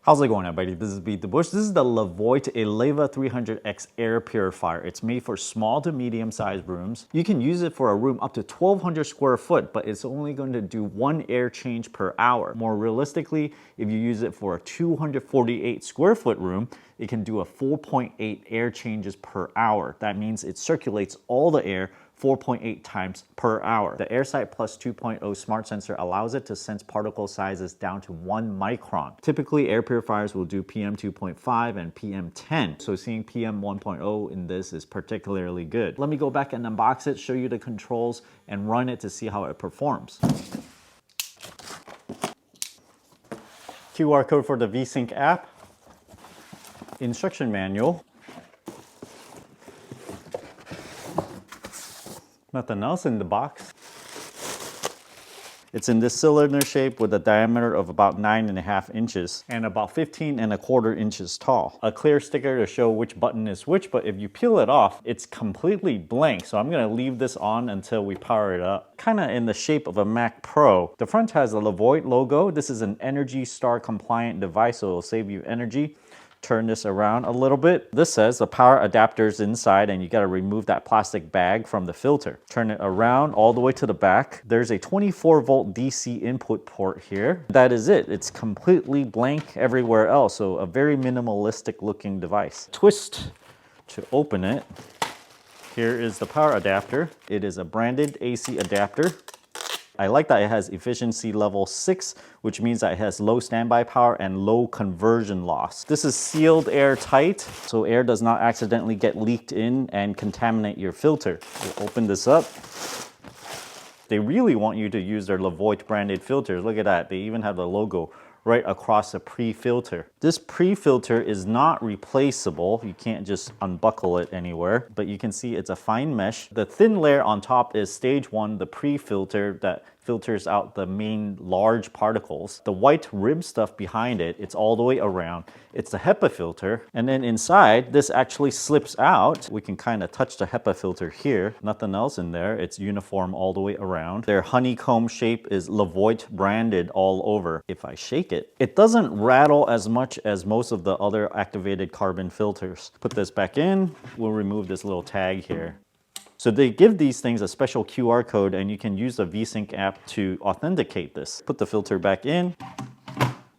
How's it going, everybody? This is Beat the Bush. This is the Levoit Eleva 300x air purifier. It's made for small to medium sized rooms. You can use it for a room up to 1,200 square foot, but it's only going to do 1 air change per hour. More realistically, if you use it for a 248 square foot room, it can do a 4.8 air changes per hour. That means it circulates all the air 4.8 times per hour. The AirSight Plus 2.0 smart sensor allows it to sense particle sizes down to 1 micron. Typically, air purifiers will do PM 2.5 and PM 10, so seeing PM 1.0 in this is particularly good. Let me go back and unbox it, show you the controls, and run it to see how it performs. QR code for the VSync app, instruction manual, nothing else in the box. It's in this cylinder shape with a diameter of about 9.5 inches and about 15.25 inches tall. A clear sticker to show which button is which, but if you peel it off, it's completely blank. So I'm gonna leave this on until we power it up. Kinda in the shape of a Mac Pro. The front has the Levoit logo. This is an Energy Star compliant device, so it'll save you energy. Turn this around a little bit. This says the power adapter's inside and you gotta remove that plastic bag from the filter. Turn it around all the way to the back. There's a 24 volt DC input port here. That is it. It's completely blank everywhere else, so a very minimalistic looking device. Twist to open it. Here is the power adapter. It is a branded AC adapter. I like that it has efficiency level 6, which means that it has low standby power and low conversion loss. This is sealed airtight, so air does not accidentally get leaked in and contaminate your filter. We'll open this up. They really want you to use their Levoit branded filters. Look at that, they even have the logo right across the pre-filter. This pre-filter is not replaceable. You can't just unbuckle it anywhere, but you can see it's a fine mesh. The thin layer on top is stage 1, the pre-filter that filters out the main large particles. The white rib stuff behind it, it's all the way around. It's the HEPA filter. And then inside, this actually slips out. We can kind of touch the HEPA filter here. Nothing else in there. It's uniform all the way around. Their honeycomb shape is Levoit branded all over. If I shake it, it doesn't rattle as much as most of the other activated carbon filters. Put this back in. We'll remove this little tag here. So they give these things a special QR code and you can use the VSync app to authenticate this. Put the filter back in.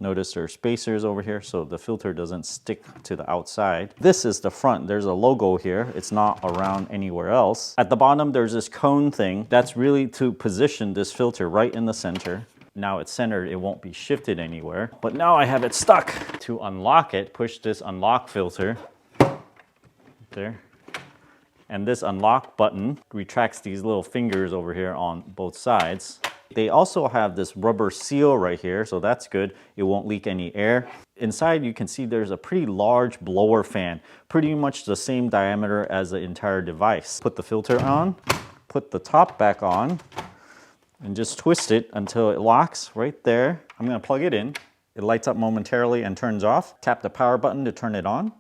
Notice there are spacers over here so the filter doesn't stick to the outside. This is the front. There's a logo here. It's not around anywhere else. At the bottom, there's this cone thing. That's really to position this filter right in the center. Now it's centered, it won't be shifted anywhere. But now I have it stuck. To unlock it, push this unlock filter. There. And this unlock button retracts these little fingers over here on both sides. They also have this rubber seal right here, so that's good. It won't leak any air. Inside you can see there's a pretty large blower fan, pretty much the same diameter as the entire device. Put the filter on, put the top back on, and just twist it until it locks right there. I'm gonna plug it in. It lights up momentarily and turns off. Tap the power button to turn it on.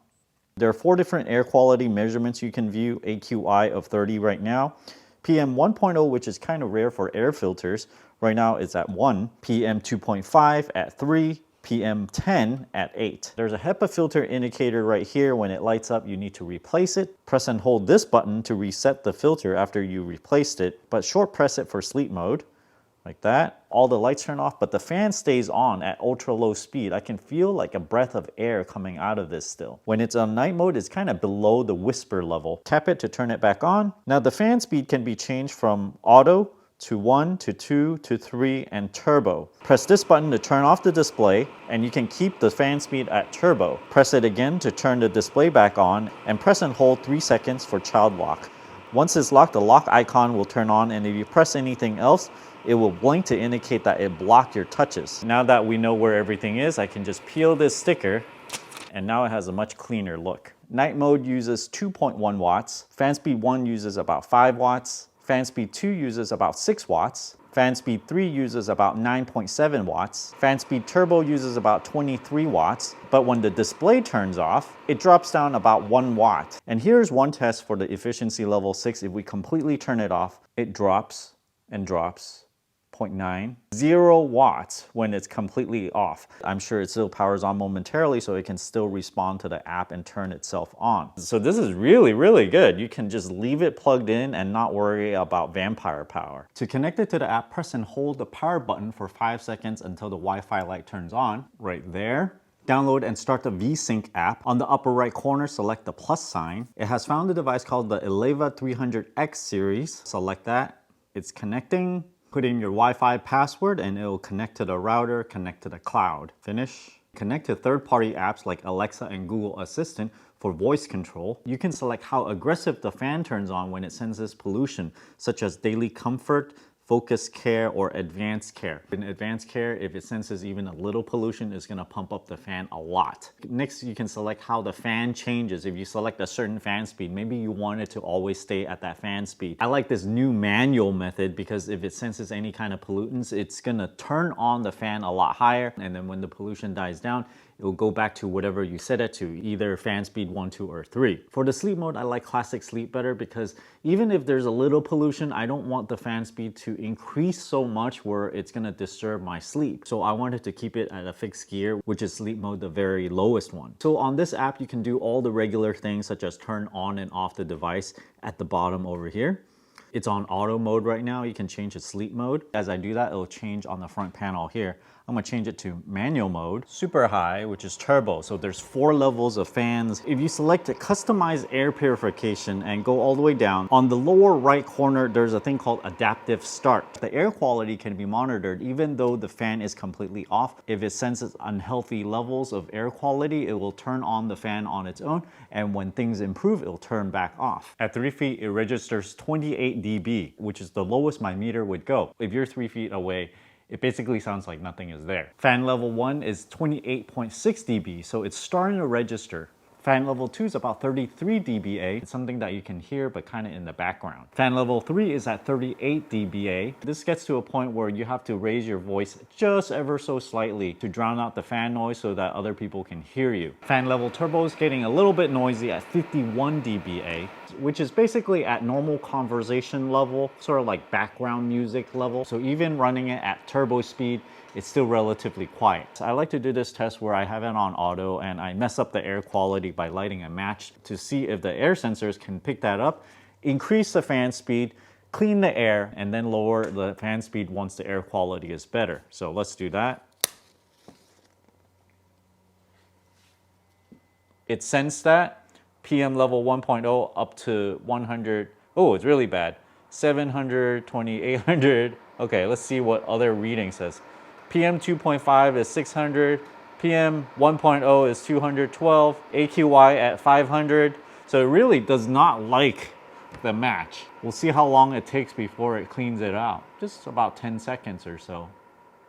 There are 4 different air quality measurements you can view, AQI of 30 right now. PM 1.0, which is kind of rare for air filters, right now it's at 1. PM 2.5 at 3. PM 10 at 8. There's a HEPA filter indicator right here. When it lights up, you need to replace it. Press and hold this button to reset the filter after you replaced it, but short press it for sleep mode. Like that. All the lights turn off, but the fan stays on at ultra low speed. I can feel like a breath of air coming out of this still. When it's on night mode, it's kind of below the whisper level. Tap it to turn it back on. Now the fan speed can be changed from auto to 1 to 2 to 3 and turbo. Press this button to turn off the display and you can keep the fan speed at turbo. Press it again to turn the display back on and press and hold 3 seconds for child lock. Once it's locked, the lock icon will turn on and if you press anything else, it will blink to indicate that it blocked your touches. Now that we know where everything is, I can just peel this sticker and now it has a much cleaner look. Night mode uses 2.1 watts. Fan speed 1 uses about 5 watts. Fan speed 2 uses about 6 watts. Fan speed 3 uses about 9.7 watts. Fan speed turbo uses about 23 watts. But when the display turns off, it drops down about 1 watt. And here's one test for the efficiency level 6. If we completely turn it off, it drops and drops 9.9, 0 watts when it's completely off. I'm sure it still powers on momentarily, so it can still respond to the app and turn itself on. So this is really, really good. You can just leave it plugged in and not worry about vampire power. To connect it to the app, press and hold the power button for 5 seconds until the Wi-Fi light turns on, right there. Download and start the VSync app. On the upper right corner, select the plus sign. It has found a device called the Eleva 300x series. Select that. It's connecting. Put in your Wi-Fi password and it will connect to the router, connect to the cloud. Finish. Connect to third-party apps like Alexa and Google Assistant for voice control. You can select how aggressive the fan turns on when it senses pollution, such as daily comfort, focus care, or advanced care. In advanced care, if it senses even a little pollution, it's gonna pump up the fan a lot. Next, you can select how the fan changes. If you select a certain fan speed, maybe you want it to always stay at that fan speed. I like this new manual method because if it senses any kind of pollutants, it's gonna turn on the fan a lot higher, and then when the pollution dies down, it will go back to whatever you set it to, either fan speed 1, 2, or 3. For the sleep mode, I like classic sleep better because even if there's a little pollution, I don't want the fan speed to increase so much where it's gonna disturb my sleep. So I wanted to keep it at a fixed gear, which is sleep mode, the very lowest one. So on this app, you can do all the regular things such as turn on and off the device at the bottom over here. It's on auto mode right now. You can change the sleep mode. As I do that, it'll change on the front panel here. I'm gonna change it to manual mode, super high, which is turbo. So there's 4 levels of fans. If you select a customized air purification and go all the way down, on the lower right corner, there's a thing called adaptive start. The air quality can be monitored even though the fan is completely off. If it senses unhealthy levels of air quality, it will turn on the fan on its own. And when things improve, it'll turn back off. At 3 feet, it registers 28 dB, which is the lowest my meter would go. If you're 3 feet away, it basically sounds like nothing is there. Fan level 1 is 28.6 dB, so it's starting to register. Fan level 2 is about 33 dBA. It's something that you can hear, but kind of in the background. Fan level 3 is at 38 dBA. This gets to a point where you have to raise your voice just ever so slightly to drown out the fan noise so that other people can hear you. Fan level turbo is getting a little bit noisy at 51 dBA, which is basically at normal conversation level, sort of like background music level. So even running it at turbo speed, it's still relatively quiet. I like to do this test where I have it on auto and I mess up the air quality by lighting a match to see if the air sensors can pick that up, increase the fan speed, clean the air, and then lower the fan speed once the air quality is better. So let's do that. It sensed that. PM level 1.0 up to 100. Oh, it's really bad. 700, 800. Okay, let's see what other reading says. PM 2.5 is 600, PM 1.0 is 212, AQI at 500. So it really does not like the match. We'll see how long it takes before it cleans it out. Just about 10 seconds or so.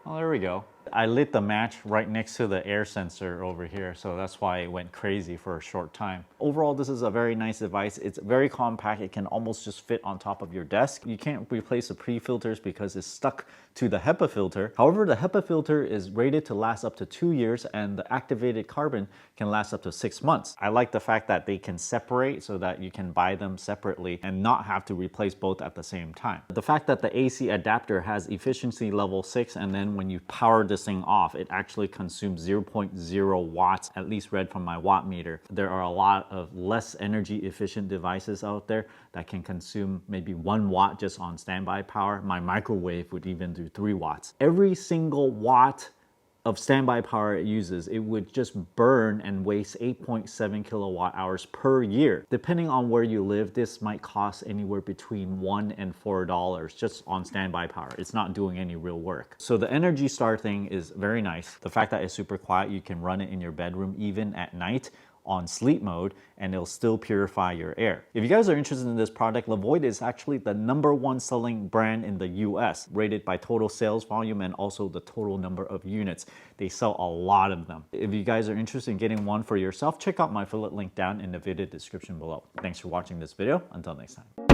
Oh, there we go. I lit the match right next to the air sensor over here, so that's why it went crazy for a short time. Overall, this is a very nice device. It's very compact. It can almost just fit on top of your desk. You can't replace the pre-filters because it's stuck to the HEPA filter. However, the HEPA filter is rated to last up to 2 years and the activated carbon can last up to 6 months. I like the fact that they can separate so that you can buy them separately and not have to replace both at the same time. The fact that the AC adapter has efficiency level 6 and then when you power this thing off, it actually consumes 0.0 watts, at least read from my watt meter. There are a lot of less energy efficient devices out there that can consume maybe 1 watt just on standby power. My microwave would even do 3 watts. Every single watt of standby power it uses, it would just burn and waste 8.7 kilowatt hours per year. Depending on where you live, this might cost anywhere between $1 and $4 just on standby power. It's not doing any real work. So the Energy Star thing is very nice. The fact that it's super quiet, you can run it in your bedroom even at night on sleep mode and it'll still purify your air. If you guys are interested in this product, Levoit is actually the #1 selling brand in the US, rated by total sales volume and also the total number of units. They sell a lot of them. If you guys are interested in getting one for yourself, check out my affiliate link down in the video description below. Thanks for watching this video. Until next time.